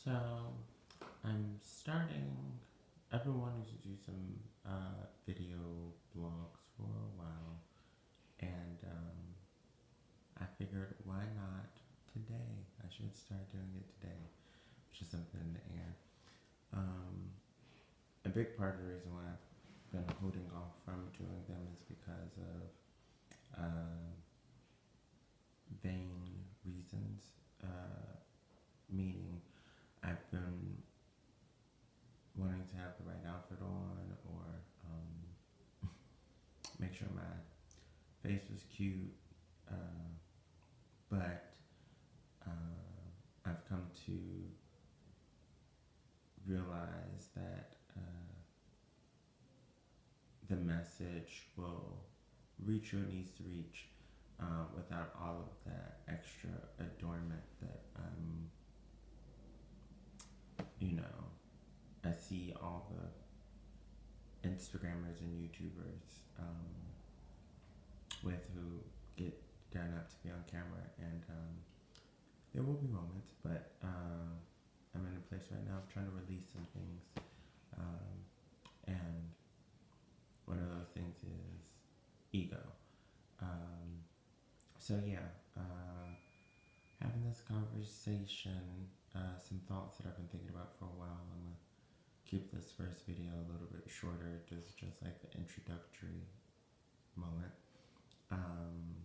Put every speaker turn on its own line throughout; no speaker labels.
So I'm starting. I've been wanting to do some video blogs for a while, and I figured why not today? I should start doing it today, which is something in the air. Um, a big part of the reason why I've been holding off from doing them is because of vain reasons. Meaning, I've been wanting to have the right outfit on, or make sure my face was cute, but I've come to realize that the message will reach who it needs to reach without all of that extra adornment that you know, I see all the Instagrammers and YouTubers with who get gotten up to be on camera, and there will be moments, but I'm in a place right now of trying to release some things, and one of those things is ego. Um, so yeah, having this conversation, some thoughts that I've been thinking about for a while. I'm gonna keep this first video a little bit shorter, just like the introductory moment. Um,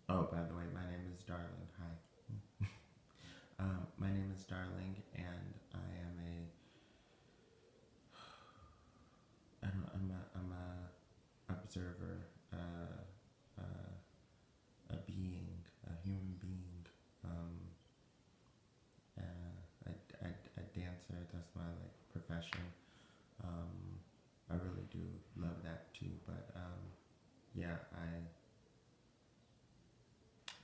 oh, by the way, my name is Darling. Hi. My name is Darling, and I am I'm a observer, a being, a human being, a dancer. That's my like profession. I really do love that too. But yeah,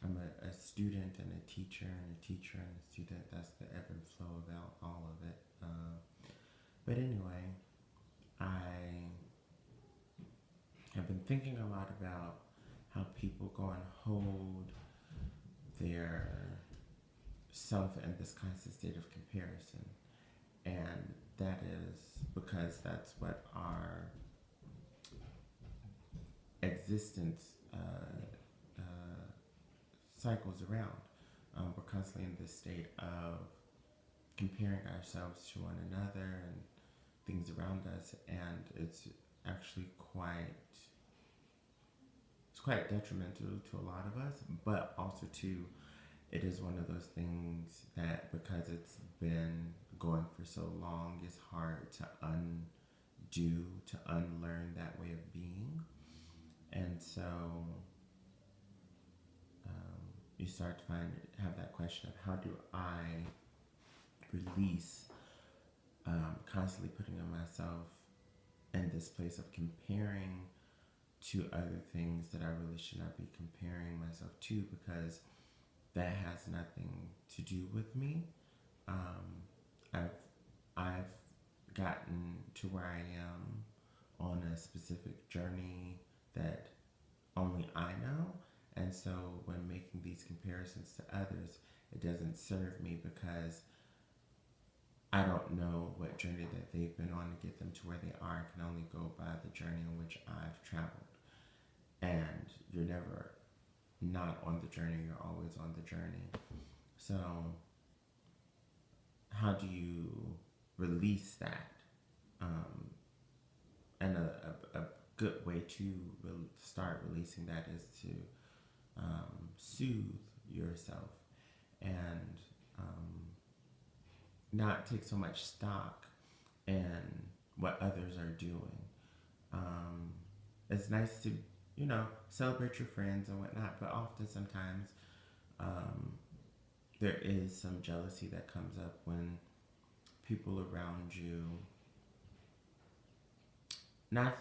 I'm a student and a teacher and a teacher and a student. That's the ebb and flow of all of it. But anyway, I have been thinking a lot about how people go and hold their self in this constant state of comparison. And that is because that's what our existence cycles around. We're constantly in this state of comparing ourselves to one another and things around us, and it's actually quite detrimental to a lot of us, but also too, it is one of those things that because it's been going for so long, it's hard to to unlearn that way of being. And so you start to have that question of how do I release constantly putting on myself in this place of comparing to other things that I really should not be comparing myself to, because that has nothing to do with me. I've gotten to where I am on a specific journey that only I know, and so when making these comparisons to others, it doesn't serve me because I don't know what journey that they've been on to get them to where they are. I can only go by the journey on which I've traveled. And you're never not on the journey, you're always on the journey. So, how do you release that? And a good way to start releasing that is to soothe yourself and not take so much stock in what others are doing. It's nice to, celebrate your friends and whatnot, but often sometimes there is some jealousy that comes up when people around you not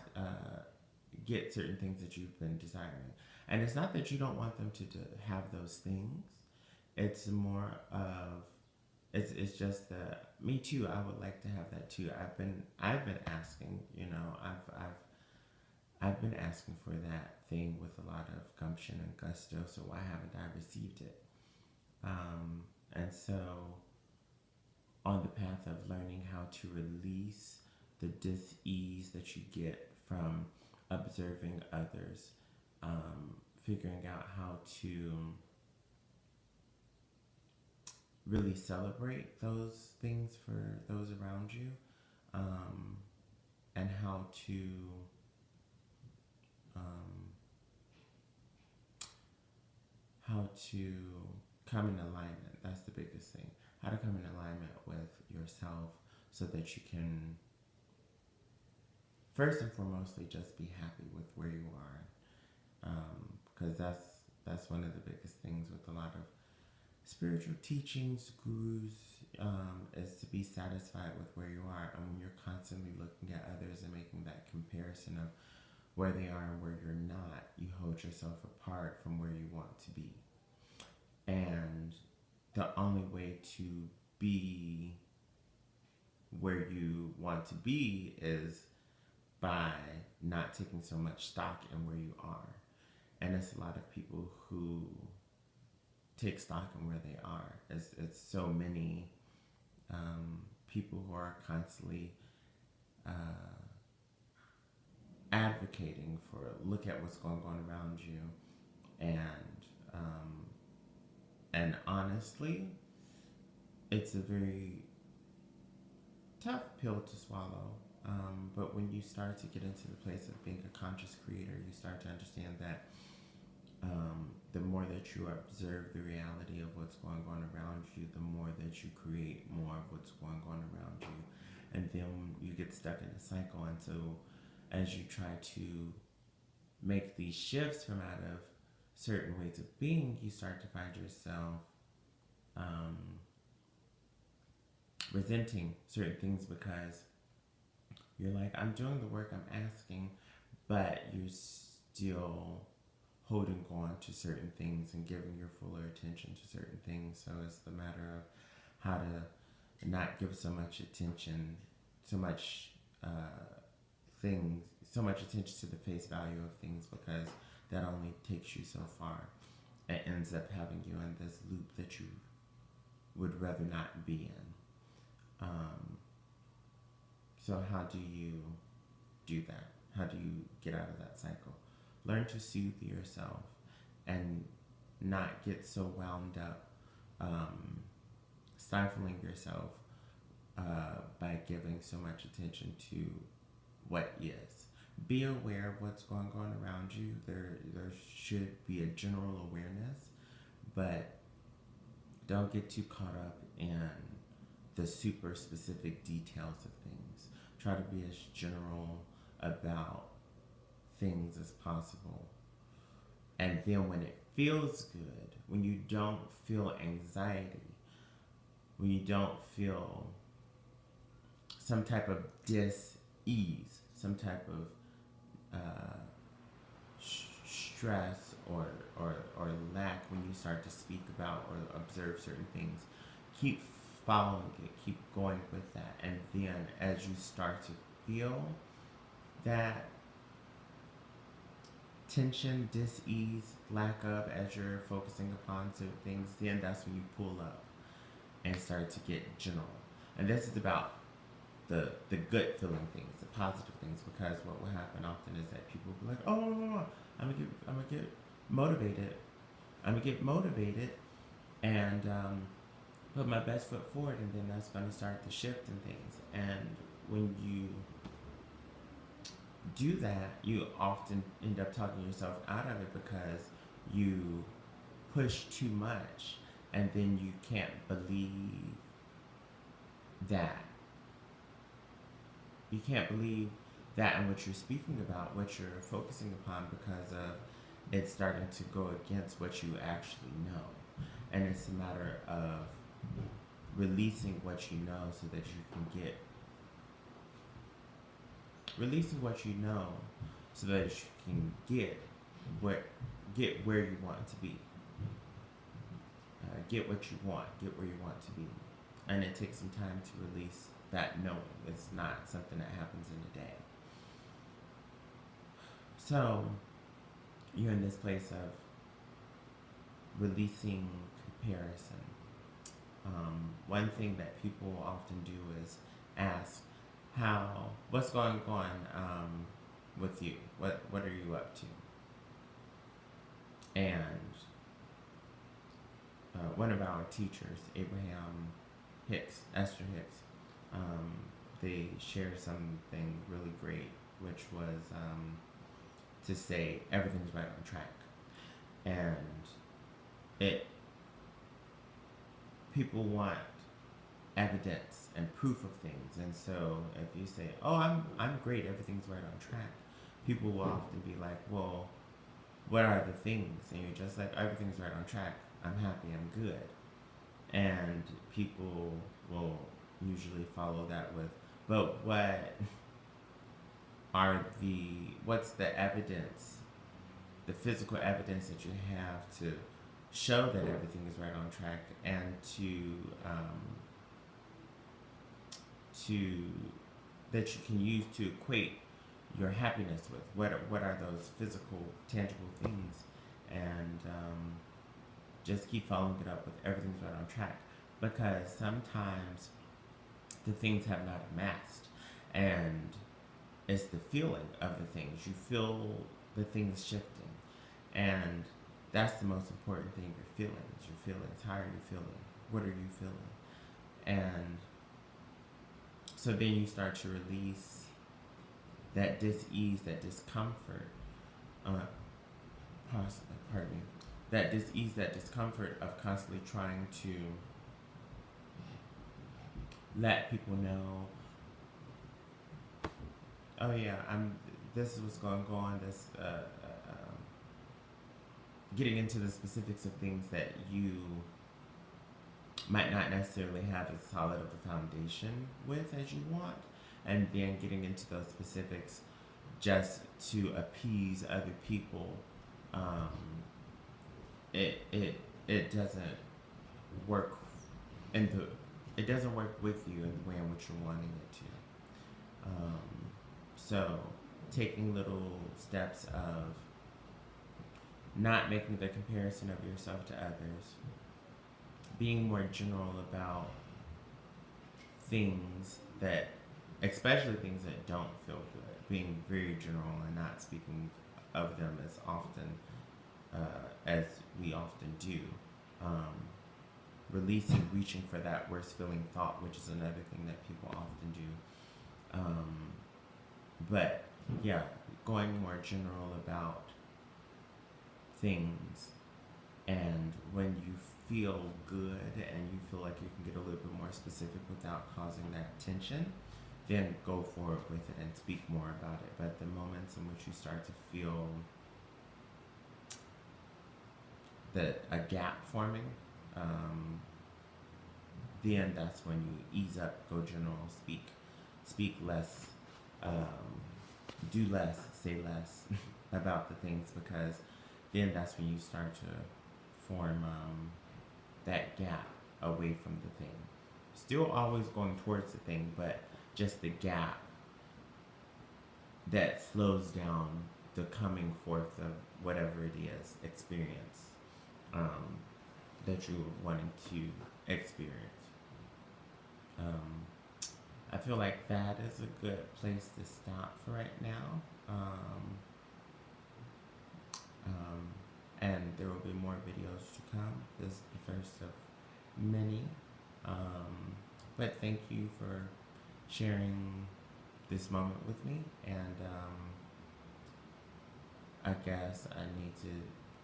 get certain things that you've been desiring. And it's not that you don't want them to have those things. It's more of it's just that me too. I would like to have that too. I've been asking. I've been asking for that thing with a lot of gumption and gusto. So why haven't I received it? And so on the path of learning how to release the dis-ease that you get from observing others, figuring out how to really celebrate those things for those around you, and um, how to come in alignment. That's the biggest thing. How to come in alignment with yourself so that you can, first and foremostly, just be happy with where you are. Because that's one of the biggest things with a lot of spiritual teachings, gurus, is to be satisfied with where you are. And when you're constantly looking at others and making that comparison of where they are and where you're not, you hold yourself apart from where you want to be. And the only way to be where you want to be is by not taking so much stock in where you are. And it's a lot of people who take stock in where they are. It's so many people who are constantly advocating for look at what's going on around you, and honestly, it's a very tough pill to swallow. But when you start to get into the place of being a conscious creator, you start to understand that the more that you observe the reality of what's going on around you, the more that you create more of what's going on around you. And then you get stuck in a cycle. And so as you try to make these shifts from out of certain ways of being, you start to find yourself resenting certain things because you're like, I'm doing the work I'm asking, but you're still holding on to certain things and giving your fuller attention to certain things. So it's the matter of how to not give so much attention, so much so much attention to the face value of things, because that only takes you so far. It ends up having you in this loop that you would rather not be in. So how do you do that? How do you get out of that cycle? Learn to soothe yourself and not get so wound up, stifling yourself by giving so much attention to what is. Be aware of what's going on around you. There should be a general awareness, but don't get too caught up in the super specific details of things. Try to be as general about things as possible. And then when it feels good, when you don't feel anxiety, when you don't feel some type of dis-ease, some type of stress or lack when you start to speak about or observe certain things, keep following it, keep going with that. And then as you start to feel that tension, dis-ease, lack of, as you're focusing upon certain things, then that's when you pull up and start to get general. And this is about the good feeling things, the positive things, because what will happen often is that people will be like, oh, I'm gonna get motivated. I'm gonna get motivated and put my best foot forward, and then that's gonna start the shift in things. And when you do that, you often end up talking yourself out of it because you push too much, and then you can't believe that. You can't believe that and what you're speaking about, what you're focusing upon, because of it's starting to go against what you actually know. And it's a matter of releasing what you know so that you can get where you want to be. Get what you want, get where you want to be. And it takes some time to release that knowing. It's not something that happens in a day. So you're in this place of releasing comparison, One thing that people often do is ask, what's going on with you? What are you up to? And one of our teachers, Abraham Hicks, Esther Hicks, um, they shared something really great, which was to say everything's right on track. And it people want evidence and proof of things, and so if you say, "Oh, I'm great, everything's right on track," people will often be like, "Well, what are the things?" And you're just like, "Everything's right on track. I'm happy. I'm good." And people will usually follow that with, "But what's the evidence, the physical evidence that you have to show that everything is right on track and to that you can use to equate your happiness with? What are those physical, tangible things?" And just keep following it up with everything's right on track, because sometimes the things have not amassed, and it's the feeling of the things. You feel the things shifting, and that's the most important thing. Your feelings. Your feelings. How are you feeling? What are you feeling? And so then you start to release that dis-ease, that discomfort, uh, pardon me, that dis-ease, that discomfort of constantly trying to let people know, "Oh yeah, this is what's going on." This getting into the specifics of things that you might not necessarily have as solid of a foundation with as you want, and then getting into those specifics just to appease other people. Um, it doesn't work in the it doesn't work with you in the way in which you're wanting it to. So taking little steps of not making the comparison of yourself to others, being more general about things that, especially things that don't feel good, being very general and not speaking of them as often as we often do. Um, Releasing, reaching for that worst feeling thought, which is another thing that people often do. But yeah, going more general about things, and when you feel good and you feel like you can get a little bit more specific without causing that tension, then go forward with it and speak more about it. But the moments in which you start to feel that a gap forming, then that's when you ease up, go general, speak less, do less, say less about the things, because then that's when you start to form that gap away from the thing. Still always going towards the thing, but just the gap that slows down the coming forth of whatever it is, experience that you're wanting to experience. I feel like that is a good place to stop for right now. And there will be more videos to come. This is the first of many. But thank you for sharing this moment with me. And I guess I need to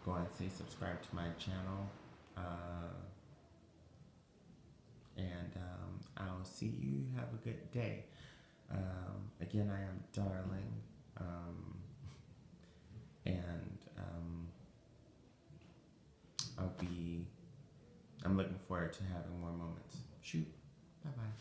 go and say subscribe to my channel. And I'll see you. Have a good day. Again, I am Darling. And I'm looking forward to having more moments. Shoot. Bye bye.